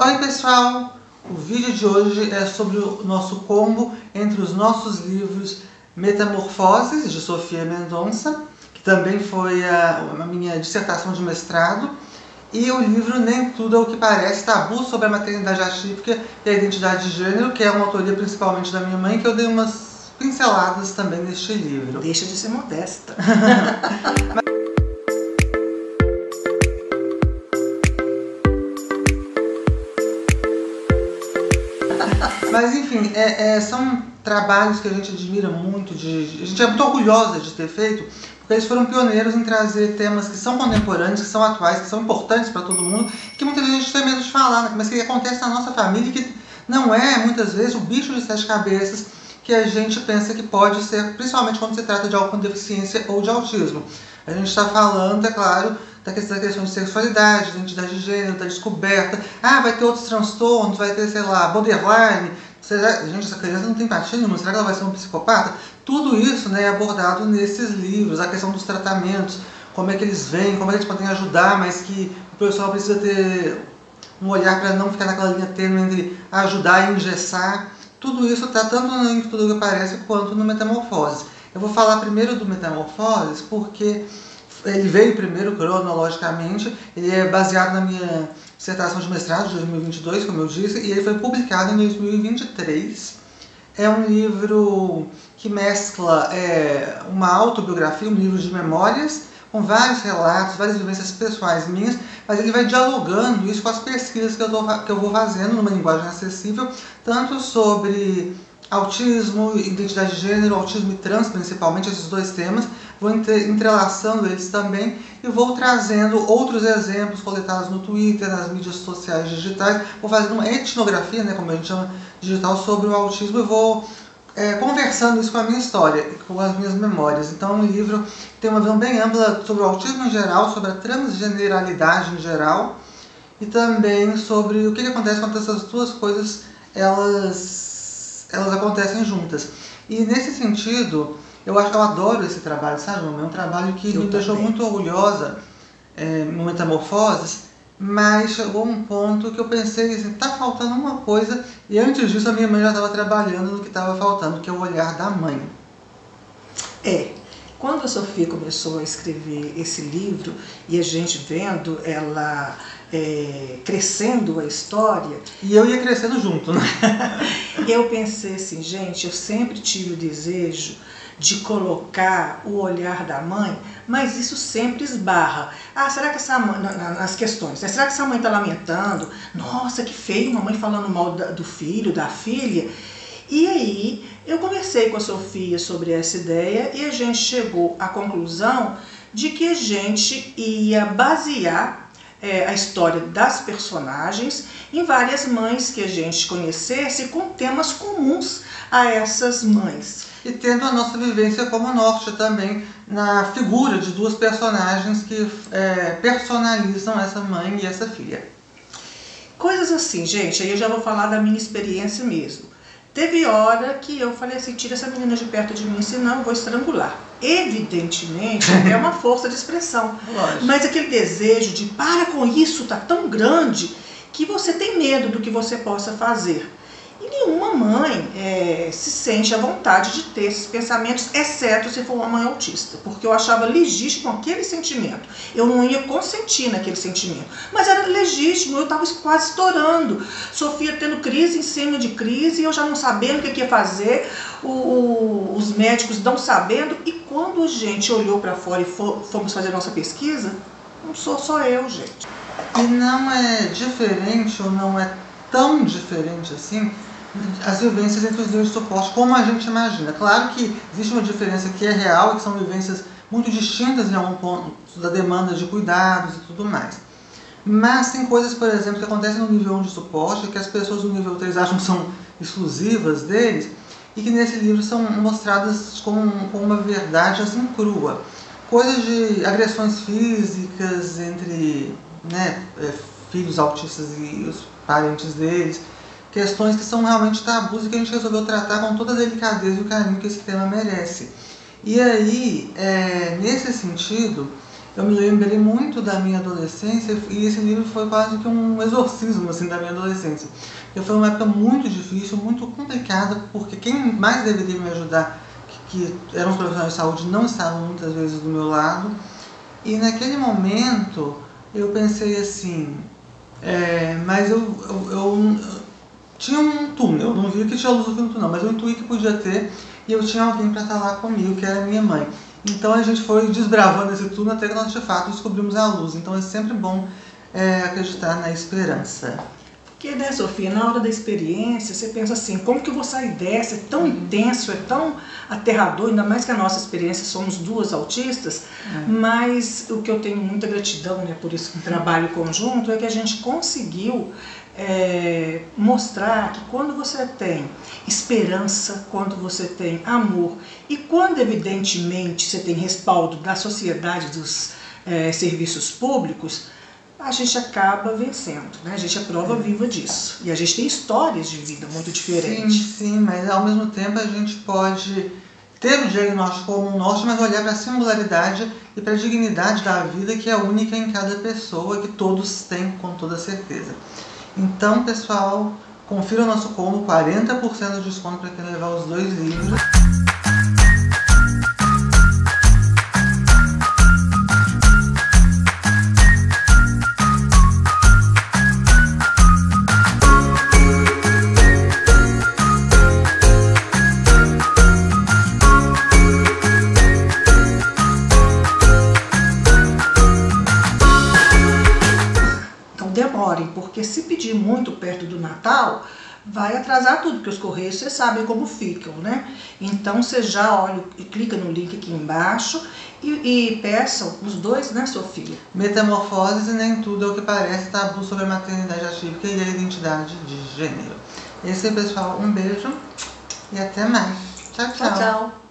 Oi pessoal, o vídeo de hoje é sobre o nosso combo entre os nossos livros Metamorfoses, de Sofia Mendonça, que também foi a minha dissertação de mestrado, e o livro Nem Tudo é o que Parece, Tabu sobre a Maternidade Atípica e a Identidade de Gênero, que é uma autoria principalmente da minha mãe, que eu dei umas pinceladas também neste livro. Deixa de ser modesta. Mas enfim, são trabalhos que a gente admira muito, a gente é muito orgulhosa de ter feito, porque eles foram pioneiros em trazer temas que são contemporâneos, que são atuais, que são importantes para todo mundo, que muitas vezes a gente tem medo de falar, mas que acontece na nossa família e que não é, muitas vezes, o bicho de sete cabeças que a gente pensa que pode ser, principalmente quando se trata de algo com deficiência ou de autismo. A gente está falando, é claro, da questão de sexualidade, de identidade de gênero, da descoberta. Ah, vai ter outros transtornos, vai ter, sei lá, borderline. Gente, essa criança não tem empatia nenhuma, será que ela vai ser um psicopata? Tudo isso, né, é abordado nesses livros, a questão dos tratamentos, como é que eles vêm, como é que eles podem ajudar, mas que o pessoal precisa ter um olhar para não ficar naquela linha tênue entre ajudar e engessar. Tudo isso está tanto no Nem Tudo é o que Parece quanto no Metamorfoses. Eu vou falar primeiro do Metamorfoses porque ele veio primeiro cronologicamente, ele é baseado na minha dissertação de mestrado de 2022, como eu disse, e ele foi publicado em 2023. É um livro que mescla uma autobiografia, um livro de memórias, com vários relatos, várias vivências pessoais minhas, mas ele vai dialogando isso com as pesquisas que eu vou fazendo numa linguagem acessível, tanto sobre autismo, identidade de gênero, autismo e trans, principalmente, esses dois temas. Vou entrelaçando eles também e vou trazendo outros exemplos coletados no Twitter, nas mídias sociais digitais. Vou fazendo uma etnografia, né, como a gente chama, digital, sobre o autismo e vou conversando isso com a minha história, com as minhas memórias. Então, o livro tem uma visão bem ampla sobre o autismo em geral, sobre a transgeneralidade em geral e também sobre o que acontece quando essas duas coisas elas acontecem juntas. E nesse sentido, eu adoro esse trabalho, sabe, mamãe? É um trabalho que me deixou muito orgulhosa no Metamorfoses, mas chegou um ponto que eu pensei assim, tá faltando uma coisa, e antes disso a minha mãe já estava trabalhando no que estava faltando, que é o olhar da mãe. Quando a Sofia começou a escrever esse livro, e a gente vendo ela crescendo a história... E eu ia crescendo junto, né? Eu pensei assim, gente, eu sempre tive o desejo de colocar o olhar da mãe, mas isso sempre esbarra. Ah, será que essa mãe, nas questões, será que essa mãe está lamentando? Nossa, que feio, uma mãe falando mal do filho, da filha. E aí, eu conversei com a Sofia sobre essa ideia e a gente chegou à conclusão de que a gente ia basear a história das personagens em várias mães que a gente conhecesse com temas comuns a essas mães. E tendo a nossa vivência como norte também, na figura de duas personagens que personalizam essa mãe e essa filha. Coisas assim, gente, aí eu já vou falar da minha experiência mesmo. Teve hora que eu falei assim, tira essa menina de perto de mim, senão eu vou estrangular. Evidentemente, é uma força de expressão. Lógico. Mas aquele desejo de para com isso tá tão grande que você tem medo do que você possa fazer. E nenhuma mãe se sente à vontade de ter esses pensamentos, exceto se for uma mãe autista, porque eu achava legítimo aquele sentimento. Eu não ia consentir naquele sentimento, mas era legítimo, eu estava quase estourando. Sofia tendo crise em cima de crise, eu já não sabendo o que ia fazer, os médicos não sabendo, e quando a gente olhou para fora e fomos fazer a nossa pesquisa, não sou só eu, gente. E não é diferente, ou não é tão diferente assim, as vivências entre os níveis de suporte, como a gente imagina. Claro que existe uma diferença que é real, que são vivências muito distintas em algum ponto da demanda de cuidados e tudo mais. Mas tem coisas, por exemplo, que acontecem no nível 1 de suporte, que as pessoas do nível 3 acham que são exclusivas deles, e que nesse livro são mostradas com uma verdade assim crua. Coisas de agressões físicas entre filhos autistas e os parentes deles, questões que são realmente tabus e que a gente resolveu tratar com toda a delicadeza e o carinho que esse tema merece. E aí, nesse sentido, eu me lembrei muito da minha adolescência e esse livro foi quase que um exorcismo assim, da minha adolescência. Porque foi uma época muito difícil, muito complicada, porque quem mais deveria me ajudar, que eram os profissionais de saúde, não estavam muitas vezes do meu lado. E naquele momento eu pensei assim, mas eu tinha um túnel, eu não via que tinha luz no túnel, mas eu intuí que podia ter e eu tinha alguém para estar lá comigo, que era minha mãe. Então a gente foi desbravando esse túnel até que nós de fato descobrimos a luz. Então é sempre bom acreditar na esperança. Porque, né, Sofia, na hora da experiência, você pensa assim, como que eu vou sair dessa? É tão intenso, é tão aterrador, ainda mais que a nossa experiência, somos duas autistas, mas o que eu tenho muita gratidão, né, por esse trabalho conjunto, é que a gente conseguiu mostrar que quando você tem esperança, quando você tem amor e quando evidentemente você tem respaldo da sociedade, dos serviços públicos, a gente acaba vencendo, né? A gente é prova viva disso. E a gente tem histórias de vida muito diferentes. Sim, mas ao mesmo tempo a gente pode ter o diagnóstico como um norte, mas olhar para a singularidade e para a dignidade da vida, que é única em cada pessoa, que todos têm com toda certeza. Então, pessoal, confira o nosso combo, 40% de desconto para quem levar os 2 livros. Demorem, porque se pedir muito perto do Natal, vai atrasar tudo, porque os correios vocês sabem como ficam, né? Então você já olha e clica no link aqui embaixo e peçam os 2, né, Sofia? Metamorfoses e nem tudo é o que parece, tabu sobre a maternidade atípica e a identidade de gênero. Esse aí, pessoal, um beijo e até mais. Tchau, tchau. Tchau, tchau.